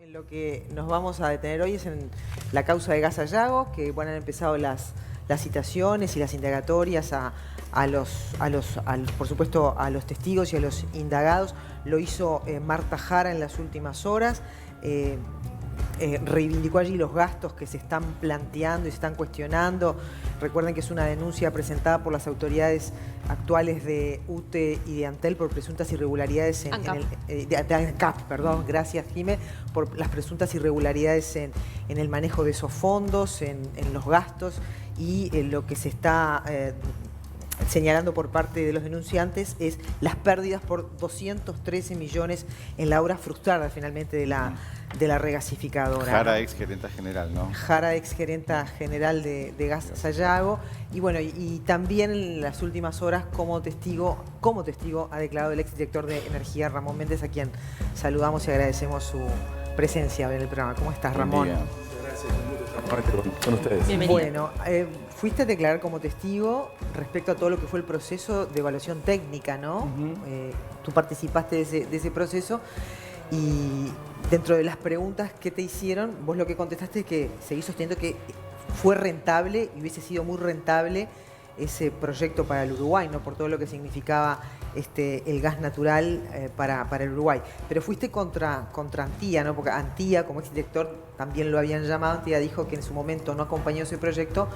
En lo que nos vamos a detener hoy es en la causa de Gas Sayago, que han empezado las citaciones y las indagatorias por supuesto, a los testigos y a los indagados. Lo hizo Marta Jara en las últimas horas. Reivindicó allí los gastos que se están planteando y se están cuestionando. Recuerden que es una denuncia presentada por las autoridades actuales de UTE y de Antel por presuntas irregularidades de ANCAP, perdón, gracias Jimé, por las presuntas irregularidades en el manejo de esos fondos, en los gastos y lo que se está señalando por parte de los denunciantes es las pérdidas por 213 millones en la obra frustrada finalmente de la regasificadora. Jara, ex gerenta general, ¿no? Jara, ex gerenta general de Gas Sayago. Y bueno, y también en las últimas horas como testigo ha declarado el ex director de Energía, Ramón Méndez, a quien saludamos y agradecemos su presencia en el programa. ¿Cómo estás, Ramón? Con ustedes. Bienvenido. Bueno, fuiste a declarar como testigo respecto a todo lo que fue el proceso de evaluación técnica, ¿no? Tú participaste de ese proceso y dentro de las preguntas que te hicieron, vos lo que contestaste es que seguís sosteniendo que fue rentable y hubiese sido muy rentable ese proyecto para el Uruguay, ¿no? Por todo lo que significaba el gas natural para el Uruguay. Pero fuiste contra Antía, ¿no? Porque Antía, como exdirector, también lo habían llamado. Antía dijo que en su momento no acompañó ese proyecto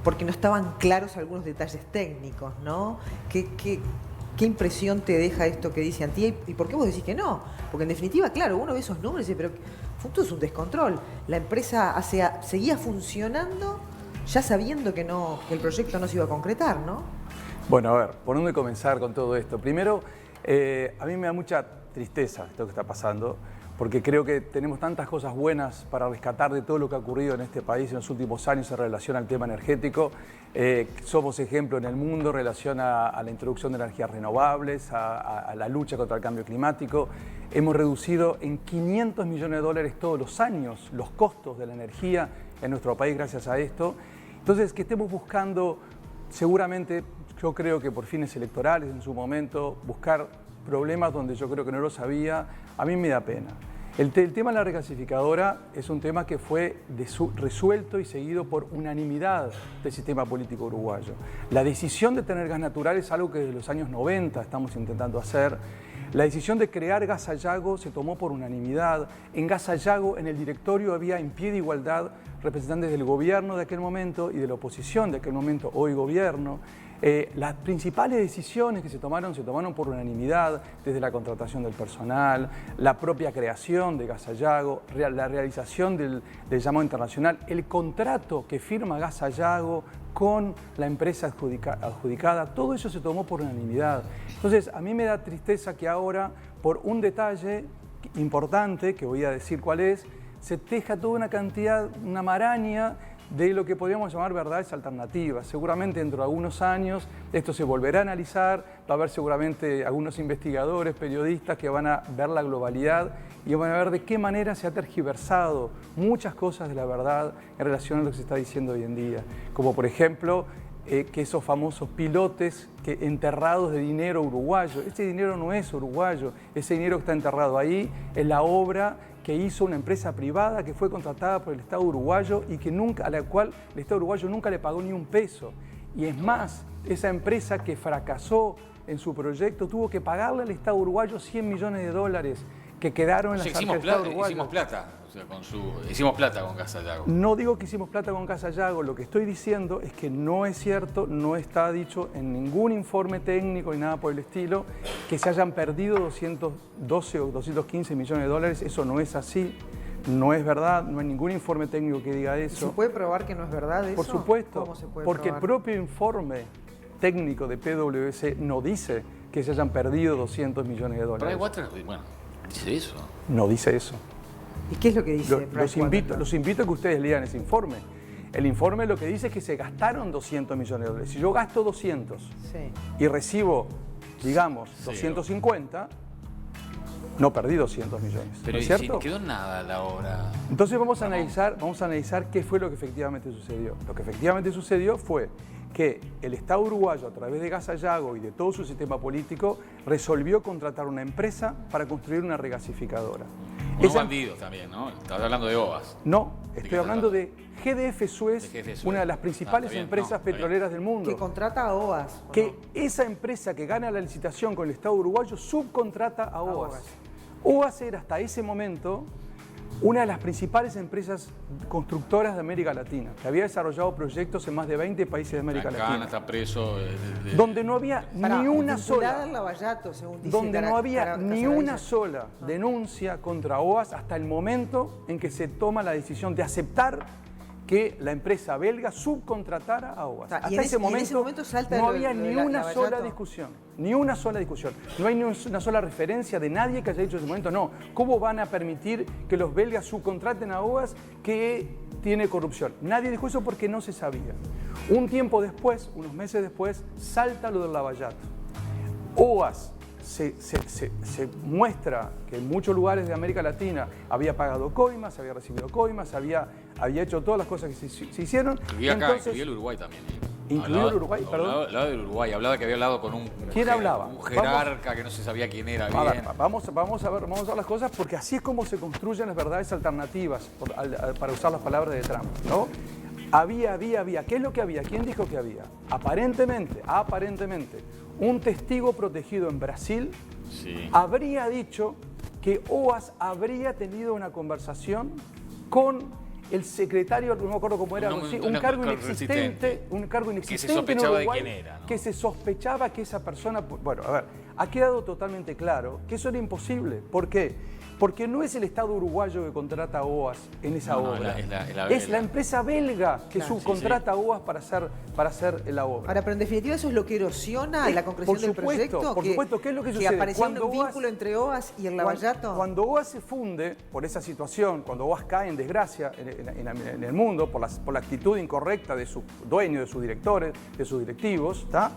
porque no estaban claros algunos detalles técnicos, ¿no? ¿Qué impresión te deja esto que dice Antía y por qué vos decís que no? Porque en definitiva, claro, uno ve esos números y dice, pero esto es un descontrol. La empresa seguía funcionando ya sabiendo que el proyecto no se iba a concretar, ¿no? Bueno, a ver, ¿por dónde comenzar con todo esto? Primero, a mí me da mucha tristeza esto que está pasando, porque creo que tenemos tantas cosas buenas para rescatar de todo lo que ha ocurrido en este país en los últimos años en relación al tema energético. Somos ejemplo en el mundo en relación a la introducción de energías renovables, a la lucha contra el cambio climático. Hemos reducido en $500 millones todos los años los costos de la energía en nuestro país gracias a esto. Entonces, que estemos buscando, seguramente, yo creo que por fines electorales en su momento, buscar problemas donde yo creo que no lo sabía, a mí me da pena. El tema de la regasificadora es un tema que fue resuelto y seguido por unanimidad del sistema político uruguayo. La decisión de tener gas natural es algo que desde los años 90 estamos intentando hacer. La decisión de crear Gas Sayago se tomó por unanimidad. En Gas Sayago, en el directorio, había en pie de igualdad representantes del gobierno de aquel momento y de la oposición de aquel momento, hoy gobierno. Las principales decisiones que se tomaron por unanimidad, desde la contratación del personal, la propia creación de Gas Sayago, la realización del llamado internacional, el contrato que firma Gas Sayago con la empresa adjudicada, todo eso se tomó por unanimidad. Entonces, a mí me da tristeza que ahora, por un detalle importante, que voy a decir cuál es, se teja toda una cantidad, una maraña de lo que podríamos llamar verdades alternativas. Seguramente dentro de algunos años esto se volverá a analizar, va a haber seguramente algunos investigadores, periodistas que van a ver la globalidad y van a ver de qué manera se ha tergiversado muchas cosas de la verdad en relación a lo que se está diciendo hoy en día. Como por ejemplo, que esos famosos pilotes enterrados de dinero uruguayo. Ese dinero no es uruguayo, ese dinero que está enterrado ahí es la obra que hizo una empresa privada que fue contratada por el Estado uruguayo y a la cual el Estado uruguayo nunca le pagó ni un peso. Y es más, esa empresa que fracasó en su proyecto tuvo que pagarle al Estado uruguayo $100 millones que quedaron en las arcas del Estado uruguayo. Hicimos plata. O sea, hicimos plata con Gas Sayago. No digo que hicimos plata con Gas Sayago, lo que estoy diciendo es que no es cierto, no está dicho en ningún informe técnico ni nada por el estilo que se hayan perdido 212 o 215 millones de dólares, eso no es así, no es verdad, no hay ningún informe técnico que diga eso. ¿Se puede probar que no es verdad eso? Por supuesto, ¿Cómo se puede porque probar? el propio informe técnico de PwC no dice que se hayan perdido 200 millones de dólares. Pricewaterhouse, bueno, dice eso. No dice eso. ¿Y qué es lo que dice? Los invito a que ustedes lean ese informe. El informe lo que dice es que se gastaron 200 millones de dólares. Si yo gasto 200 y recibo, digamos, 250, no perdí 200 millones. Pero ¿no es cierto? Si quedó nada la obra. Entonces vamos a analizar qué fue lo que efectivamente sucedió. Lo que efectivamente sucedió fue que el Estado uruguayo, a través de Gas Sayago y de todo su sistema político, resolvió contratar una empresa para construir una regasificadora. Unos bandidos también, ¿no? Estabas hablando de OAS. No, qué estoy se hablando trata? de GDF Suez, De GDF Suez. una de las principales está bien, empresas no, está bien. petroleras del mundo. Que contrata a OAS. ¿o Que no? esa empresa que gana la licitación con el Estado uruguayo subcontrata a OAS. OAS. OAS era hasta ese momento una de las principales empresas constructoras de América Latina, que había desarrollado proyectos en más de 20 países de América Cana Latina, está preso. donde no había Pará, ni una vinculada sola, al Lavallato, según dice donde no había ni Casaravella. una sola denuncia contra OAS hasta el momento en que se toma la decisión de aceptar que la empresa belga subcontratara a OAS. O sea, y Hasta en ese ese momento salta no lo de- había lo ni de una Lavallato. sola discusión, ni una sola discusión. No hay ni una sola referencia de nadie que haya dicho en ese momento, no, ¿cómo van a permitir que los belgas subcontraten a OAS que tiene corrupción? Nadie dijo eso porque no se sabía. Un tiempo después, unos meses después, salta lo del Lavallato. OAS se muestra que en muchos lugares de América Latina había pagado coimas, había recibido coimas, había hecho todas las cosas que se hicieron. Incluía acá, Entonces, incluía el Uruguay también. ¿Incluía el Uruguay? Perdón. Hablaba del Uruguay, hablaba que había hablado con un... ¿Quién hablaba? Un jerarca que no se sabía quién era A ver, bien. vamos a ver las cosas porque así es como se construyen las verdades alternativas, para usar las palabras de Trump, ¿no? Había. ¿Qué es lo que había? ¿Quién dijo que había? Aparentemente, un testigo protegido en Brasil Sí. habría dicho que OAS habría tenido una conversación con el secretario, no me acuerdo cómo era, un cargo inexistente Que se sospechaba en Uruguay, de quién era, ¿no? que se sospechaba que esa persona... Bueno, a ver, ha quedado totalmente claro que eso era imposible. ¿Por qué? Porque no es el Estado uruguayo que contrata a OAS en esa No, obra. es la empresa belga que Claro. subcontrata a OAS para hacer la obra. Ahora, pero en definitiva eso es lo que erosiona la concreción del proyecto. Por supuesto, ¿qué es lo que sucede? Que apareció un Cuando vínculo entre OAS y el Lavallato. Cuando OAS se funde por esa situación, cuando OAS cae en desgracia en el mundo por la actitud incorrecta de sus dueños, de sus directores, de sus directivos, ¿tá?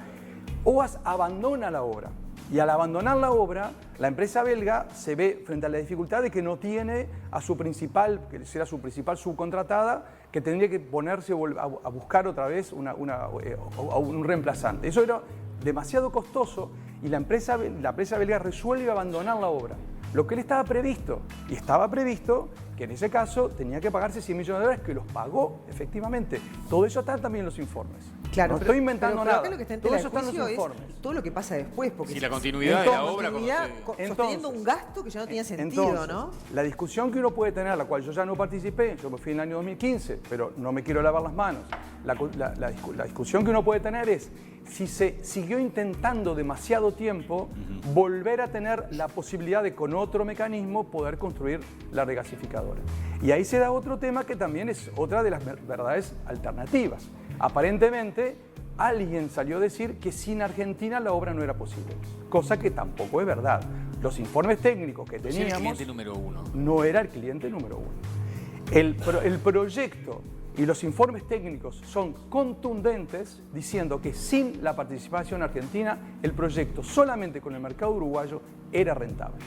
OAS abandona la obra. Y al abandonar la obra, la empresa belga se ve frente a la dificultad de que no tiene a su principal, que era su principal subcontratada, que tendría que ponerse a buscar otra vez un reemplazante. Eso era demasiado costoso y la empresa belga resuelve abandonar la obra. Lo que él estaba previsto, y estaba previsto que en ese caso tenía que pagarse 100 millones de dólares, que los pagó efectivamente. Todo eso está también en los informes. Claro, no pero- estoy inventando pero nada. acá lo que está en Todo tela eso de está en los juicio informes. es todo lo que pasa después. Porque Sí, la continuidad de la obra. sosteniendo un gasto que ya no tenía sentido, Entonces, ¿no? la discusión que uno puede tener, la cual yo ya no participé, yo me fui en el año 2015, pero no me quiero lavar las manos. La discusión que uno puede tener es si se siguió intentando demasiado tiempo volver a tener la posibilidad de con otro mecanismo poder construir la regasificadora. Y ahí se da otro tema que también es otra de las verdades alternativas. Aparentemente, alguien salió a decir que sin Argentina la obra no era posible, cosa que tampoco es verdad. Los informes técnicos que Es teníamos... el cliente número uno. No era el cliente número uno. El proyecto y los informes técnicos son contundentes diciendo que sin la participación argentina, el proyecto solamente con el mercado uruguayo era rentable.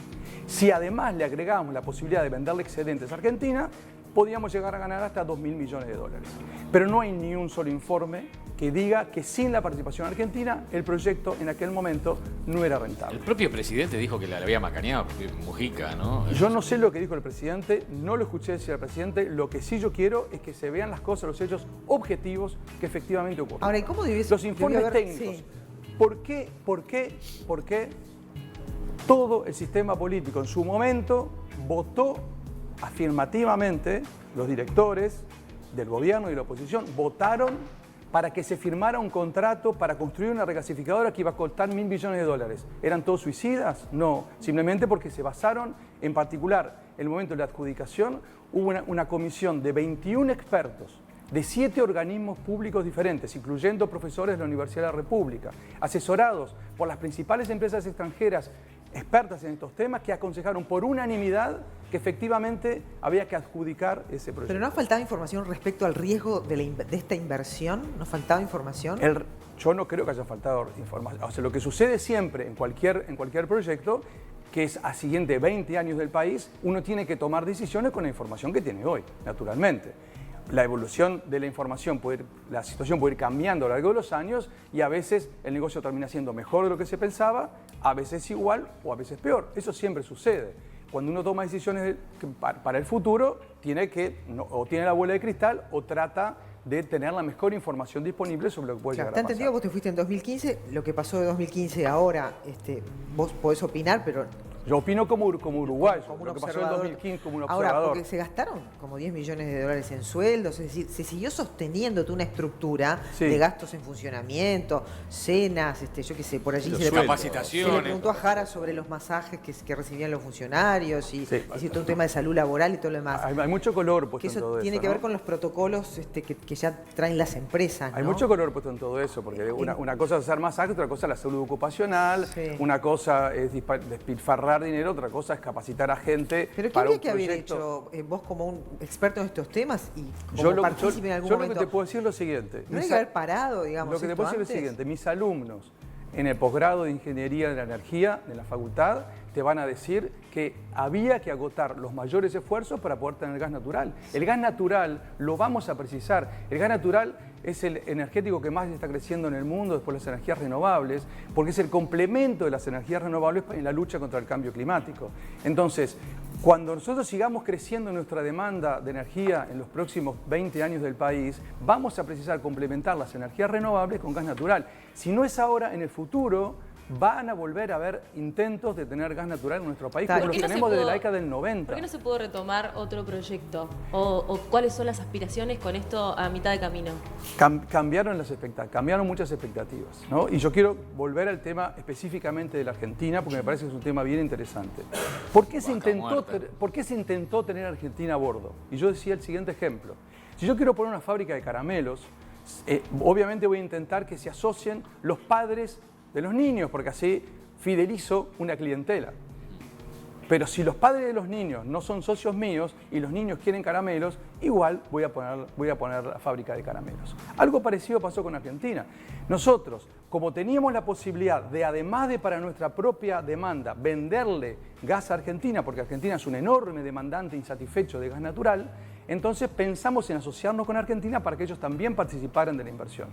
Si además le agregamos la posibilidad de venderle excedentes a Argentina, podíamos llegar a ganar hasta 2.000 millones de dólares. Pero no hay ni un solo informe que diga que sin la participación argentina, el proyecto en aquel momento no era El rentable. propio presidente dijo que la había macaneado, Mujica, ¿no? Yo no sé lo que dijo el presidente, no lo escuché decir al presidente, lo que sí yo quiero es que se vean las cosas, los hechos objetivos que efectivamente ocurrieron. Ahora, ¿y cómo Los informes técnicos. Sí. ¿Por qué todo el sistema político en su momento votó afirmativamente, los directores del gobierno y de la oposición votaron para que se firmara un contrato para construir una regasificadora que iba a costar 1.000 millones de dólares? ¿Eran todos suicidas? No, simplemente porque se basaron, en particular, en el momento de la adjudicación, hubo una comisión de 21 expertos de 7 organismos públicos diferentes, incluyendo profesores de la Universidad de la República, asesorados por las principales empresas extranjeras expertas en estos temas, que aconsejaron por unanimidad que efectivamente había que adjudicar ese proyecto. ¿Pero no ha faltado información respecto al riesgo de esta inversión? ¿No ha faltado información? Yo no creo que haya faltado información. O sea, lo que sucede siempre en cualquier proyecto, que es a siguiente 20 años del país, uno tiene que tomar decisiones con la información que tiene hoy, naturalmente. La evolución de la información, la situación puede ir cambiando a lo largo de los años y a veces el negocio termina siendo mejor de lo que se pensaba, a veces igual o a veces peor. Eso siempre sucede. cuando uno toma decisiones para el futuro, tiene o tiene la bola de cristal o trata de tener la mejor información disponible sobre lo que puede llegar a ¿Te pasar. entendido? Vos te fuiste en 2015, lo que pasó de 2015 a ahora, vos podés opinar, pero... Yo opino como uruguayo, Como un lo que pasó en observador. 2015 como un Ahora, observador. porque se gastaron como 10 millones de dólares en sueldos, es decir, se siguió sosteniendo toda una estructura Sí. de gastos en funcionamiento, cenas, yo qué sé, por allí Los se le, sueldos. se le Capacitaciones. preguntó a Jara sobre los masajes que recibían los funcionarios y Sí. todo un tema de salud laboral y todo lo demás. Hay mucho color Que puesto en eso todo tiene eso, que ver ¿no? con los protocolos que ya traen las empresas, Hay ¿no? mucho color puesto en todo eso, porque una cosa es hacer masaje, otra cosa es la salud ocupacional, Sí. una cosa es despilfarrar dinero, otra cosa es capacitar a gente Pero ¿qué para habría un que haber proyecto. hecho vos como un experto en estos temas y como Yo lo partícipe en algún que momento? te puedo decir es lo siguiente. ¿No hay que haber parado, digamos, Lo que te esto puedo decir es lo antes? siguiente. Mis alumnos en el posgrado de Ingeniería de la Energía de la facultad te van a decir que había que agotar los mayores esfuerzos para poder tener gas natural. El gas natural lo vamos a precisar. El gas natural es el energético que más está creciendo en el mundo después de las energías renovables, porque es el complemento de las energías renovables en la lucha contra el cambio climático. Entonces, cuando nosotros sigamos creciendo nuestra demanda de energía en los próximos 20 años del país, vamos a precisar complementar las energías renovables con gas natural. Si no es ahora, en el futuro van a volver a haber intentos de tener gas natural en nuestro país, como ¿Por los qué no se tenemos desde pudo- la década del 90. ¿Por qué no se pudo retomar otro proyecto? ¿O cuáles son las aspiraciones con esto a mitad de camino? Cambiaron muchas expectativas, ¿no? Y yo quiero volver al tema específicamente de la Argentina, porque me parece que es un tema bien interesante. ¿Por qué se intentó tener a Argentina a bordo? Y yo decía el siguiente ejemplo. Si yo quiero poner una fábrica de caramelos, obviamente voy a intentar que se asocien los padres de los niños, porque así fidelizo una clientela. Pero si los padres de los niños no son socios míos y los niños quieren caramelos, igual voy a poner la fábrica de caramelos. Algo parecido pasó con Argentina. Nosotros, como teníamos la posibilidad de, además de para nuestra propia demanda, venderle gas a Argentina, porque Argentina es un enorme demandante insatisfecho de gas natural, entonces pensamos en asociarnos con Argentina para que ellos también participaran de la inversión.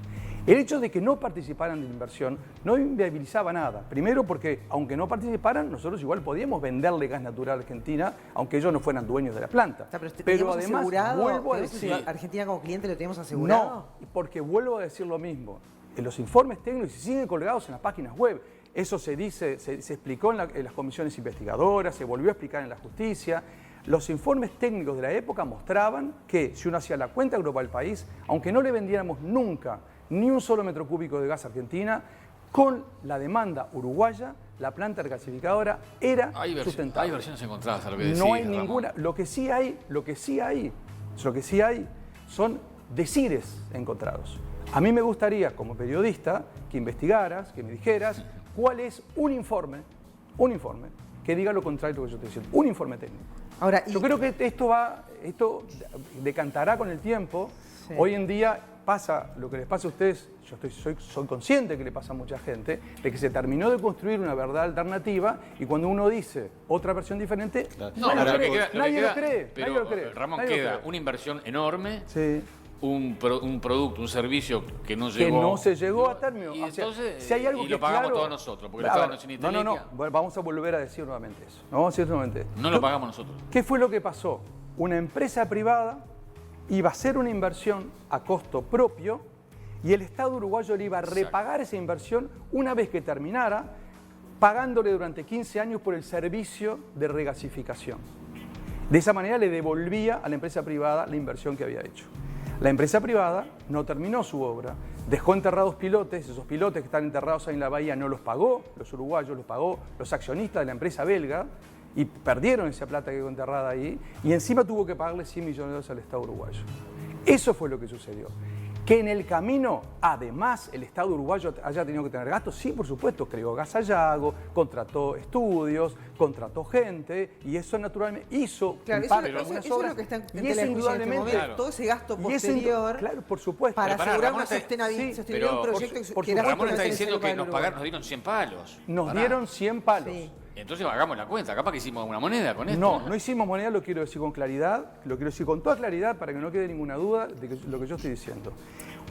El hecho de que no participaran de la inversión no inviabilizaba nada. Primero porque, aunque no participaran, nosotros igual podíamos venderle gas natural a Argentina, aunque ellos no fueran dueños de la planta. Pero Pero ¿teníamos además, asegurado? vuelvo a ¿Tenemos decir... Argentina como cliente lo tenemos asegurado? No, porque vuelvo a decir lo mismo. En los informes técnicos siguen colgados en las páginas web. Eso se dice, se explicó en las comisiones investigadoras, se volvió a explicar en la justicia. Los informes técnicos de la época mostraban que si uno hacía la cuenta global del país, aunque no le vendiéramos nunca ni un solo metro cúbico de gas a Argentina, con la demanda uruguaya, la planta regasificadora era sustentable. Hay versiones encontradas a lo que decís, No hay Ramón. ninguna. Lo que sí hay son decires encontrados. A mí me gustaría, como periodista, que investigaras, que me dijeras cuál es un informe que diga lo contrario de lo que yo estoy diciendo. Un informe técnico. Ahora, Yo creo que esto decantará con el tiempo. Sí. Hoy en día pasa lo que les pasa a ustedes, soy consciente que le pasa a mucha gente, de que se terminó de construir una verdad alternativa y cuando uno dice otra versión diferente, No, nadie ahora lo lo que cree. queda, Nadie lo cree. pero Nadie lo cree. Ramón, Nadie lo queda cree. una inversión enorme, Sí. un producto, un servicio que no Que llegó. no se llegó a término. Y O sea, entonces, si hay algo y que lo pagamos claro- todos nosotros, porque el A Estado ver, no tiene no, inteligencia. Bueno, vamos a volver a decir nuevamente eso. Vamos a decir nuevamente. No lo pagamos nosotros. ¿Qué fue lo que pasó? Una empresa privada iba a hacer una inversión a costo propio y el Estado uruguayo le iba a repagar esa inversión una vez que terminara, pagándole durante 15 años por el servicio de regasificación. De esa manera le devolvía a la empresa privada la inversión que había hecho. La empresa privada no terminó su obra, dejó enterrados pilotes, esos pilotes que están enterrados ahí en la bahía no los pagó, los uruguayos los pagó los accionistas de la empresa belga y perdieron esa plata que quedó enterrada ahí y encima tuvo que pagarle 100 millones de dólares al Estado uruguayo. Eso fue lo que sucedió. Que en el camino, además, el Estado uruguayo haya tenido que tener gastos, sí, por supuesto, creó Gas Sayago, contrató estudios, contrató gente, y eso naturalmente hizo Claro, en eso, parte eso algunas es obras, lo que está en y tela eso de juicio en este indudablemente, momento, claro. todo ese gasto y eso posterior claro, por supuesto. para Pero pará, asegurar Ramón una está- sostenibilidad sí, de pero un proyecto por que era supuesto. Ramón está justo diciendo que para nos Uruguay. dieron 100 palos. Nos Pará. dieron 100 palos. Sí. Entonces hagamos la cuenta, capaz que hicimos una moneda con esto. No hicimos moneda, lo quiero decir con claridad, lo quiero decir con toda claridad para que no quede ninguna duda de lo que yo estoy diciendo.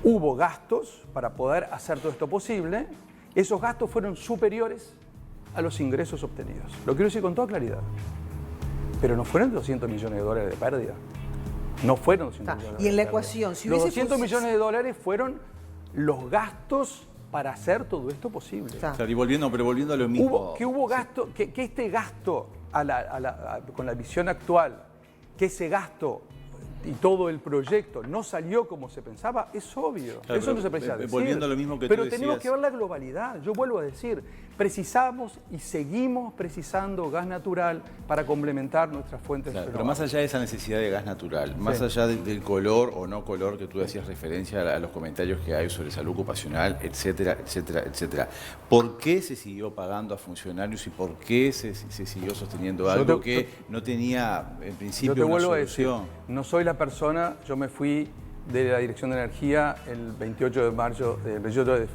Hubo gastos para poder hacer todo esto posible, esos gastos fueron superiores a los ingresos obtenidos. Lo quiero decir con toda claridad. pero no fueron 200 millones de dólares de pérdida. No fueron 200 millones de dólares. Y en la de pérdida. ecuación, si los hubiese 200 millones de dólares fueron los gastos para hacer todo esto posible. Claro, y volviendo a lo mismo. Hubo gasto, que este gasto con la visión actual, que ese gasto y todo el proyecto no salió como se pensaba, es obvio. Claro, eso no se precisa decir. volviendo a lo mismo que tú pero decías. tenemos que ver la globalidad. Yo vuelvo a decir, precisamos y seguimos precisando gas natural para complementar nuestras fuentes Claro, pero renovables. más allá de esa necesidad de gas natural, más allá del color o no color que tú hacías referencia a los comentarios que hay sobre salud ocupacional, etcétera, etcétera, etcétera, ¿por qué se siguió pagando a funcionarios y por qué se siguió sosteniendo algo que no tenía en principio Yo te una vuelvo a decir, solución? no soy la persona, yo me fui de la Dirección de Energía el 28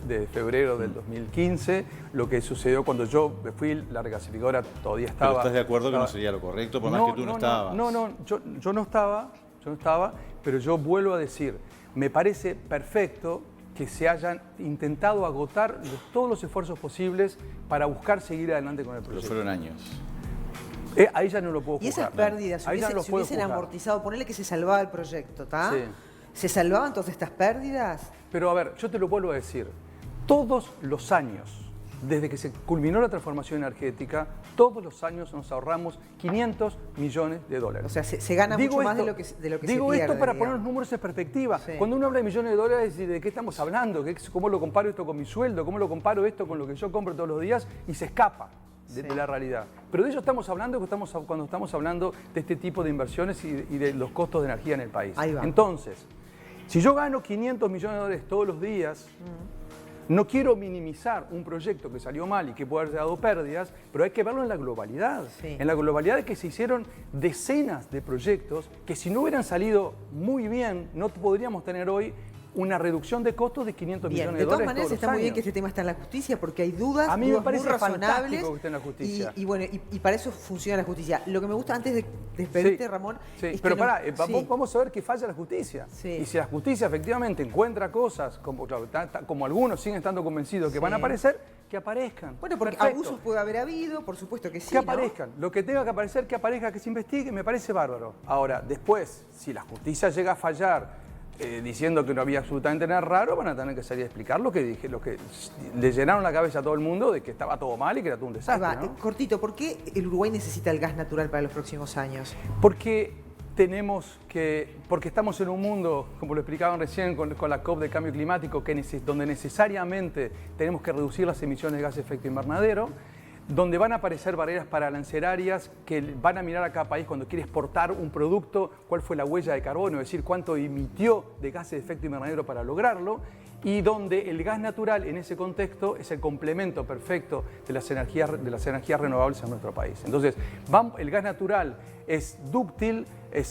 de febrero del 2015. Lo que sucedió cuando yo me fui, la regasificadora todavía estaba... ¿Pero estás de acuerdo que no sería lo correcto, por más que tú no estabas? Yo no estaba, pero yo vuelvo a decir, me parece perfecto que se hayan intentado agotar todos los esfuerzos posibles para buscar seguir adelante con el Pero proyecto. fueron años. Ahí ya no lo puedo juzgar. Y esas pérdidas, Ahí ya no lo si puedo hubiesen juzgar. amortizado, ponele que se salvaba el proyecto, ¿está? Sí. ¿Se salvaban entonces estas pérdidas? Pero a ver, yo te lo vuelvo a decir, todos los años, desde que se culminó la transformación energética, todos los años nos ahorramos 500 millones de dólares. O sea, se gana mucho más de lo que se pierde. Digo esto para poner los digamos. números en perspectiva. Sí. Cuando uno habla de millones de dólares, ¿de qué estamos hablando? ¿Cómo lo comparo esto con mi sueldo? ¿Cómo lo comparo esto con lo que yo compro todos los días? Y se escapa de la realidad. Pero de ello estamos hablando cuando estamos hablando de este tipo de inversiones y de los costos de energía en el país. Ahí va. Entonces, si yo gano 500 millones de dólares todos los días, no quiero minimizar un proyecto que salió mal y que puede haber dado pérdidas, pero hay que verlo en la globalidad. Sí. En la globalidad de que se hicieron decenas de proyectos que si no hubieran salido muy bien, no podríamos tener hoy una reducción de costos de 500 Bien, millones de de todas dólares maneras todos está los muy bien años. que este tema está en la justicia porque hay dudas, A mí me dudas parece muy razonables fantástico que esté en la justicia. Y bueno, y para eso funciona la justicia. Lo que me gusta antes de despedirte, Ramón, sí, es pero que pará, sí. vamos a ver que falla la justicia. Sí. Y si la justicia efectivamente encuentra cosas, como algunos siguen estando convencidos que van a aparecer, que aparezcan. Bueno, porque Perfecto. abusos puede haber habido, por supuesto que sí, Que ¿no? aparezcan. Lo que tenga que aparecer, que aparezca, que se investigue, me parece bárbaro. Ahora, después, si la justicia llega a fallar diciendo que no había absolutamente nada raro, van a tener que salir a explicar lo que le llenaron la cabeza a todo el mundo de que estaba todo mal y que era todo un Ahí desastre. va, ¿no? cortito, ¿por qué el Uruguay necesita el gas natural para los próximos años? Porque estamos en un mundo, como lo explicaban recién con la COP de cambio climático, donde necesariamente tenemos que reducir las emisiones de gases de efecto invernadero, donde van a aparecer barreras paralancerarias que van a mirar a cada país cuando quiere exportar un producto, cuál fue la huella de carbono, es decir, cuánto emitió de gases de efecto invernadero para lograrlo, y donde el gas natural en ese contexto es el complemento perfecto de las energías renovables en nuestro país. Entonces, el gas natural es dúctil,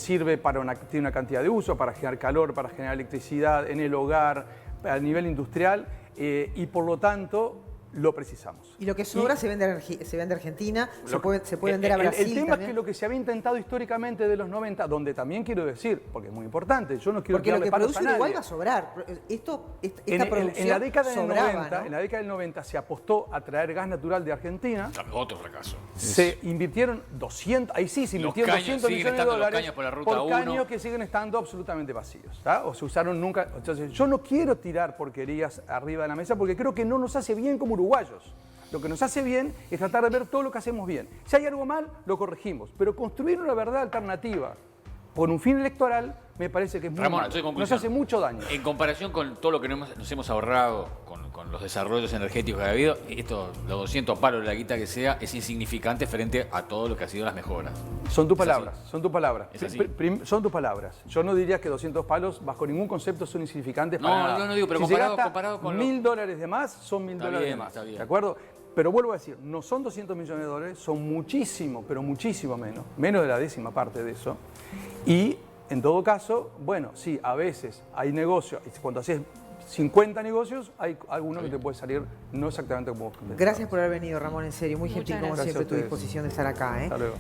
tiene una cantidad de uso para generar calor, para generar electricidad en el hogar, a nivel industrial, y por lo tanto lo precisamos. Y lo que sobra se vende a Argentina, se puede vender a Brasil El tema también. es que lo que se había intentado históricamente de los 90, donde también quiero decir, porque es muy importante, yo no quiero Porque lo tirarle que palos produce a nadie. Uruguay va a sobrar. Esta producción En la década del sobraba, 90, ¿no? en la década del 90 se apostó a traer gas natural de Argentina. Otro fracaso. Se invirtieron 200, ahí sí, se Los invirtieron caños, 200 siguen millones de estando los dólares caños por la ruta 1. caños que siguen estando absolutamente vacíos, ¿tá? O se usaron nunca. Entonces, yo no quiero tirar porquerías arriba de la mesa porque creo que no nos hace bien como uruguayos. Lo que nos hace bien es tratar de ver todo lo que hacemos bien. Si hay algo mal, lo corregimos. Pero construir una verdad alternativa por un fin electoral me parece que es muy Ramón, malo. entonces, Nos conclusión. hace mucho daño. En comparación con todo lo que nos hemos ahorrado con los desarrollos energéticos que ha habido, los 200 palos de la guita que sea, es insignificante frente a todo lo que ha sido las mejoras. Son tus ¿Es así? palabras, son tus palabras. ¿Es así? Son tus palabras. Yo no diría que 200 palos bajo ningún concepto son insignificantes No, para nada. yo no digo, pero si comparado con lo- $1.000 de más, son $1.000 de bien, más. está bien. ¿De acuerdo? Pero vuelvo a decir, no son 200 millones de dólares, son muchísimo, pero muchísimo menos de la décima parte de eso. Y en todo caso, bueno, sí, a veces hay negocios, cuando haces 50 negocios, hay alguno que te puede salir no exactamente como vos pensabas. Gracias por haber venido, Ramón, en serio. Muy Muchas gentil como gracias. siempre Gracias a tu ustedes. disposición de estar acá. Hasta luego.